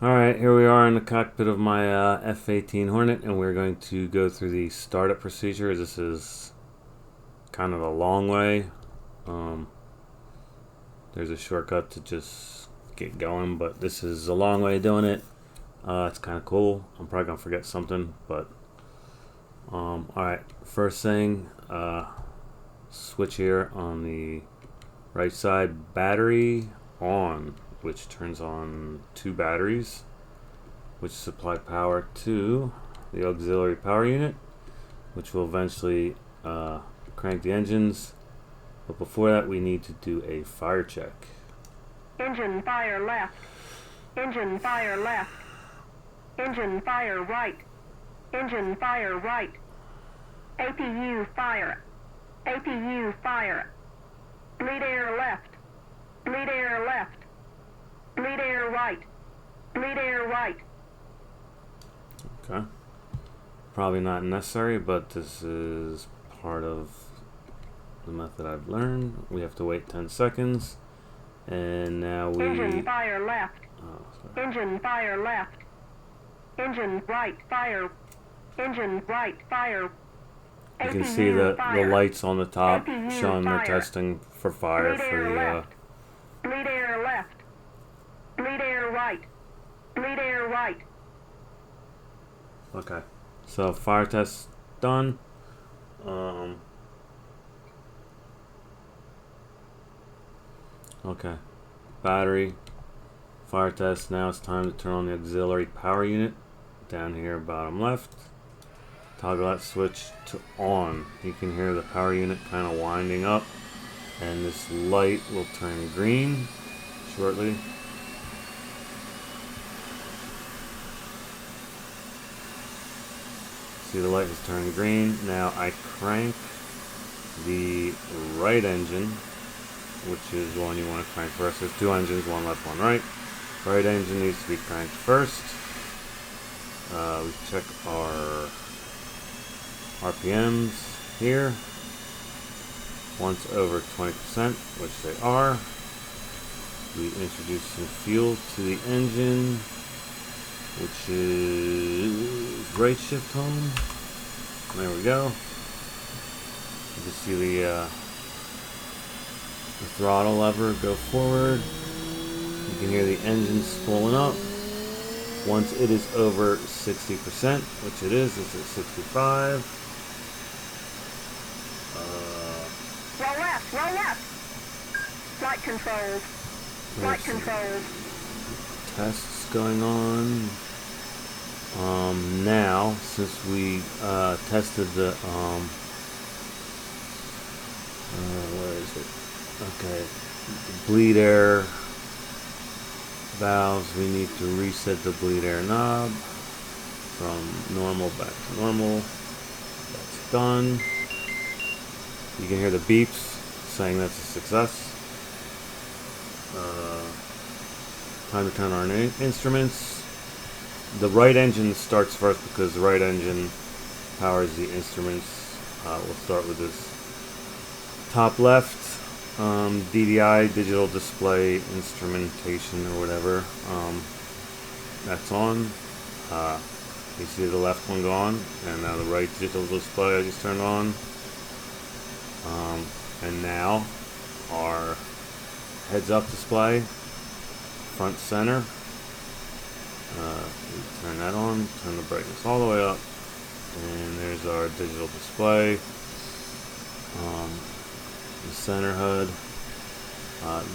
Alright, here we are in the cockpit of my F-18 Hornet, and we're going to go through the startup procedure. This is kind of a long way. There's a shortcut to just get going, but this is a long way of doing it. It's kind of cool. I'm probably going to forget something, but alright, first thing, switch here on the right side, battery on, which turns on two batteries, which supply power to the auxiliary power unit, which will eventually crank the engines. But before that, we need to do a fire check. Engine fire left. Engine fire left. Engine fire right. Engine fire right. APU fire. APU fire. Bleed air left. Bleed air left. Bleed air right. Bleed air right. Okay. Probably not necessary, but this is part of the method I've learned. We have to wait 10 seconds. And now we... Engine fire left. Oh, Engine fire left. Engine right fire. Engine right fire. you can see the lights on the top APU showing they're fire. testing for fire Bleed for air the... left. Bleed air left. Bleed air right. Bleed air right. Okay. So fire test done. Okay. Battery. Fire test. Now it's time to turn on the auxiliary power unit. Down here, bottom left. Toggle that switch to on. You can hear the power unit kind of winding up. And this light will turn green shortly. See, the light has turned green. Now I crank the right engine, which is the one you want to crank first. There's two engines, one left, one right. Right engine needs to be cranked first. We check our RPMs here. Once over 20%, which they are, we introduce some fuel to the engine, which is right shift home. There we go. You can see the throttle lever go forward. You can hear the engine spooling up. Once it is over 60%, which it is, it's at 65. Roll left, roll left. Flight controls. Flight controls. Tests going on. Now, since we tested the where is it? Okay, the bleed air valves. We need to reset the bleed air knob from normal back to normal. That's done. You can hear the beeps saying that's a success. Time to turn on our instruments. The right engine starts first because the right engine powers the instruments. We'll start with this top left. DDI, digital display instrumentation or whatever. That's on. You see the left one go on, and now the right digital display I just turned on. And now our heads-up display, front center. We turn that on, turn the brightness all the way up, and there's our digital display. The center HUD.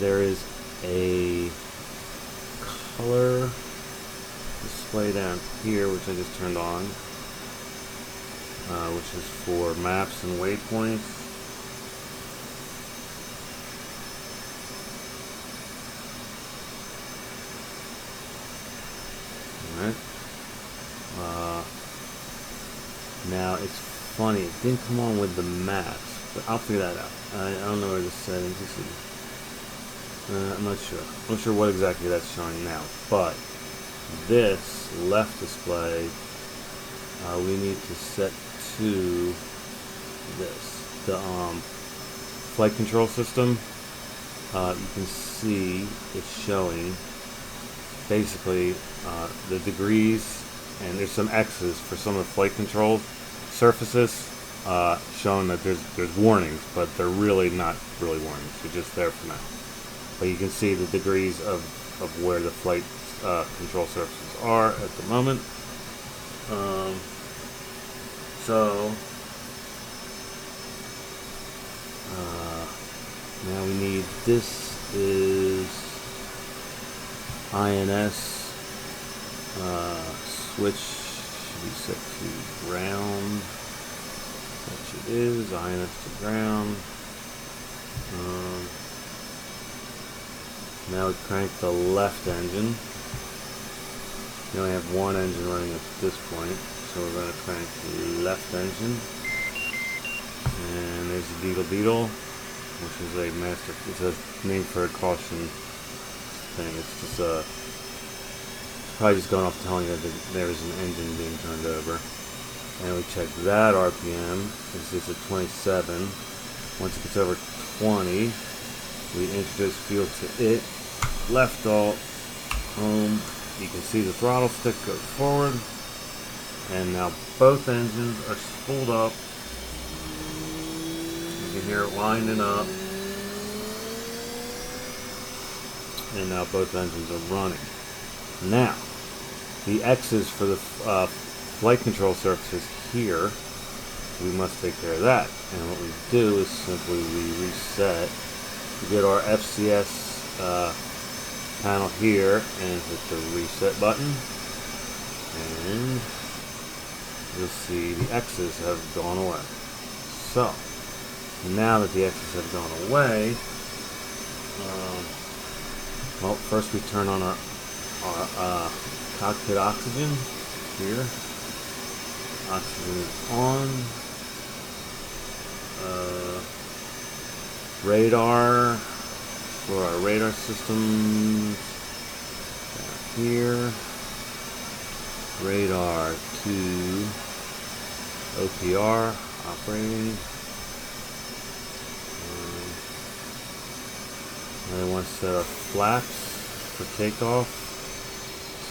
There is a color display down here, which I just turned on, which is for maps and waypoints. Alright. Now it's funny, it didn't come on with the maps, but I'll figure that out. I don't know where the settings is. I'm not sure. I'm not sure what exactly that's showing now, but this left display we need to set to this. The flight control system. You can see it's showing basically the degrees, and there's some X's for some of the flight control surfaces, showing that there's warnings, but they're really not really warnings. They're just there for now. But you can see the degrees of where the flight control surfaces are at the moment. So now we need, this is INS switch should be set to ground, which it is, INS to ground. Now we crank the left engine. We only have one engine running at this point, so we're going to crank the left engine. And there's the Beetle Beetle, which is a master. It's a name for a caution thing. It's just it's probably just going off telling you that there's an engine being turned over. And we check that RPM. It's at 27. Once it gets over 20, we introduce fuel to it. Left alt, home. You can see the throttle stick go forward, and now both engines are spooled up. You can hear it winding up, and now both engines are running. Now, the X's for the flight control surfaces here, we must take care of that. And what we do is simply we reset. We get our FCS panel here and hit the reset button, and you'll see the X's have gone away. So now that the X's have gone away, well, first we turn on our cockpit oxygen here. Oxygen is on. Radar for our radar systems down here. Radar to OPR operating. And I want to set our flaps for takeoff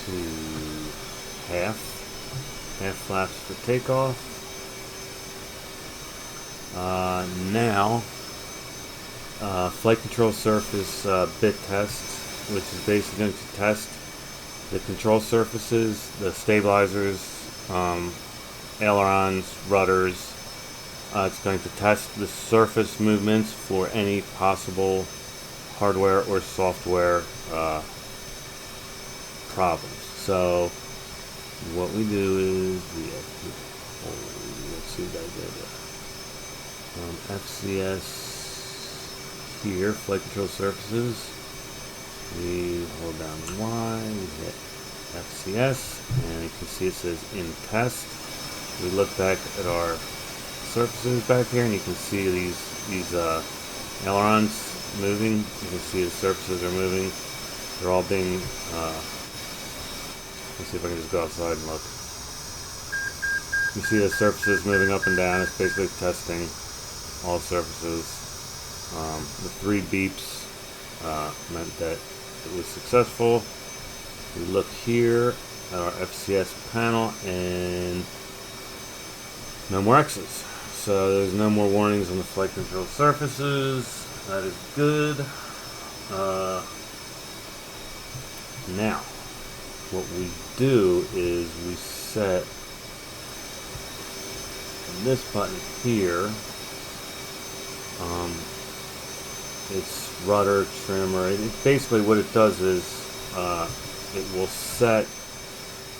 to half flaps for takeoff. Now, flight control surface bit test, which is basically going to test the control surfaces, the stabilizers, ailerons, rudders. It's going to test the surface movements for any possible hardware or software problems. So what we do is let's see what I did. FCS here, flight control surfaces. We hold down Y, we hit FCS, and you can see it says in test. We look back at our surfaces back here, and you can see these ailerons moving. You can see the surfaces are moving. They're all being. Let's see if I can just go outside and look. You see the surfaces moving up and down. It's basically testing all surfaces. The 3 beeps meant that it was successful. We look here at our FCS panel, and no more X's. So there's no more warnings on the flight control surfaces. That is good. Now, what we do is we set this button here. It's rudder, trimmer. Basically what it does is it will set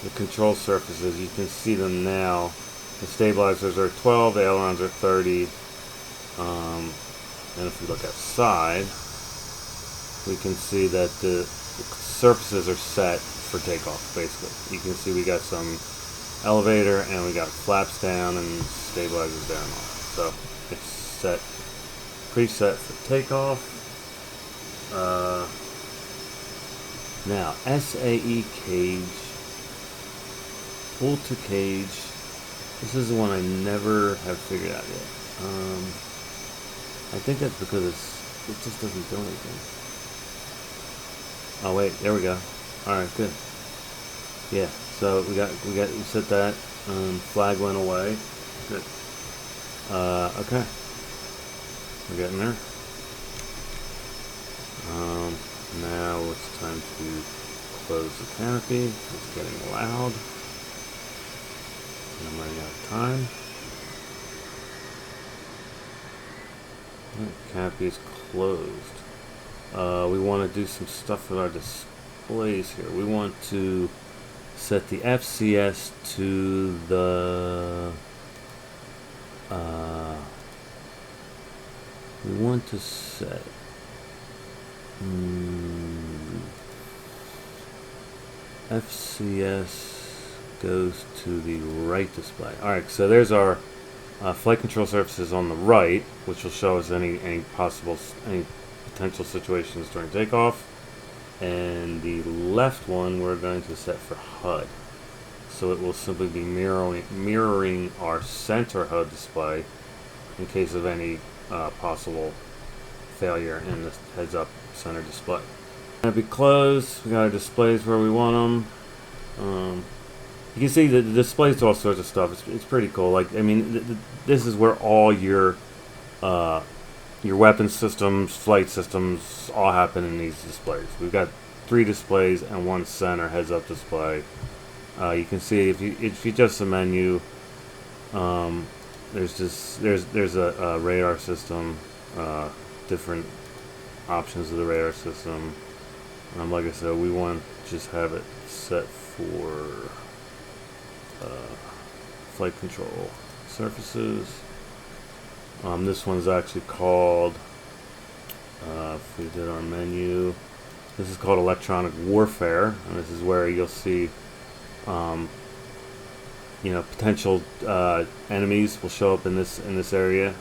the control surfaces. You can see them now. The stabilizers are 12, the ailerons are 30. And if we look outside, we can see that the surfaces are set for takeoff, basically. You can see we got some elevator and we got flaps down and stabilizers down off. So it's set, preset for takeoff. Now, SAE cage, pull to cage. This is the one I never have figured out yet. I think that's because it just doesn't do anything. Oh wait, there we go. All right, good. Yeah. So we set that. Flag went away. Good. Okay. We're getting there. Now it's time to close the canopy. It's getting loud. And I'm running out of time. Canopy is closed. We want to do some stuff with our displays here. We want to set the FCS to the we want to set FCS goes to the right display. Alright, so there's our flight control surfaces on the right, which will show us any potential situations during takeoff. And the left one we're going to set for HUD. So it will simply be mirroring our center HUD display in case of any possible failure in the heads-up center display. Gonna be closed. We got our displays where we want them. You can see the displays to all sorts of stuff. It's pretty cool. Like, I mean, this is where all your weapon systems, flight systems, all happen in these displays. We've got 3 displays and 1 center heads-up display. You can see if you adjust the menu, there's a radar system, different options of the radar system. Like I said, we want to just have it set for flight control surfaces. This one's actually called, if we did our menu, this is called electronic warfare, and this is where you'll see potential enemies will show up in this area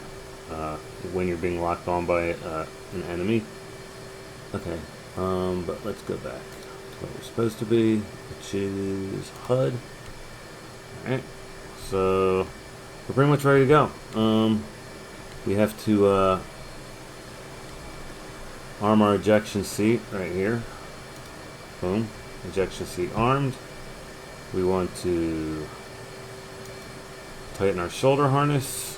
when you're being locked on by an enemy. Okay, but let's go back to what we're supposed to be, which is HUD. Alright, so we're pretty much ready to go. We have to arm our ejection seat right here. Boom, ejection seat armed. We want to tighten our shoulder harness.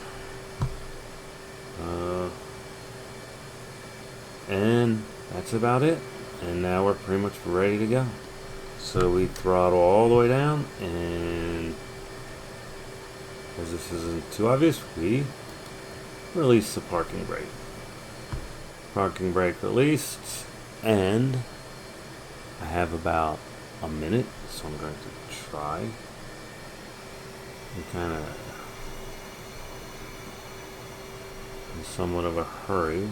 And that's about it. And now we're pretty much ready to go. So we throttle all the way down, and as this isn't too obvious, we release the parking brake. Parking brake released, and I have about a minute, so I'm going to try and kind of in somewhat of a hurry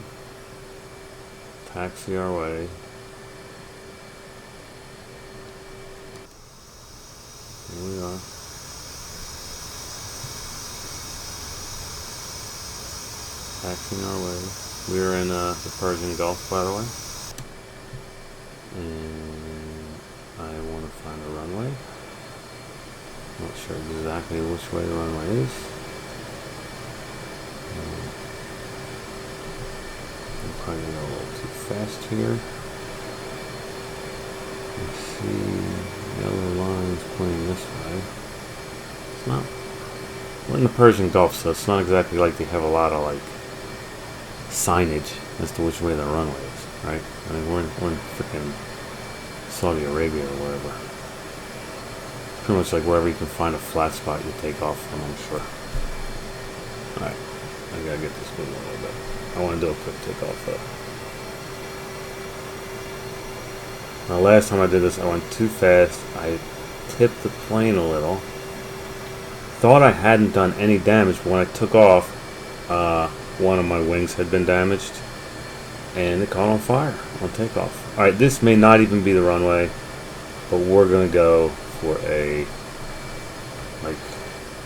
taxi our way. Here we are. Taxiing our way. We're in the Persian Gulf, by the way. And I want to find a runway. Not sure exactly which way the runway is. I'm probably going to go a little too fast here. Let's see, yellow lines pointing this way. It's not. We're in the Persian Gulf, so it's not exactly like they have a lot of like signage as to which way the runway is, right? I mean, we're in freaking Saudi Arabia or wherever. Pretty much like wherever you can find a flat spot you take off from, I'm sure. Alright, I gotta get this moving a little bit. I want to do a quick takeoff though. Now last time I did this I went too fast. I tipped the plane a little. Thought I hadn't done any damage, but when I took off, one of my wings had been damaged and it caught on fire on takeoff. Alright, this may not even be the runway, but we're gonna go for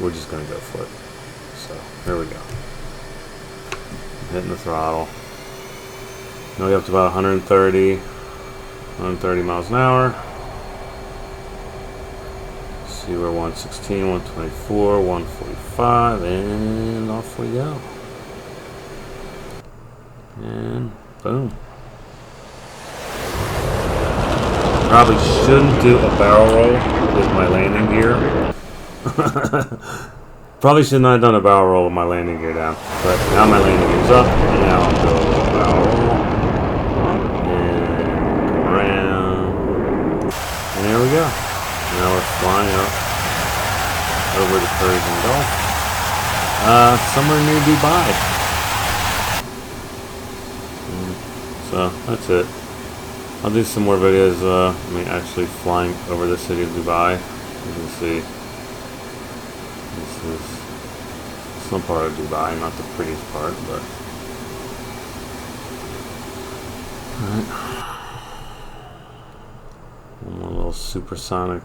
we're just gonna go for it. So here we go. Hitting the throttle. Now we're up to about 130 miles an hour. See, we're 116, 124, 145, and off we go. And boom. probably shouldn't do a barrel roll with my landing gear. Probably should not have done a barrel roll with my landing gear down. But now my landing gear's up, and now I'll go barrel roll. And come around. And there we go. Now we're flying up over the Persian Gulf. Somewhere near Dubai. So that's it. I'll do some more videos, actually flying over the city of Dubai. You can see this is some part of Dubai, not the prettiest part, but alright. One more little supersonic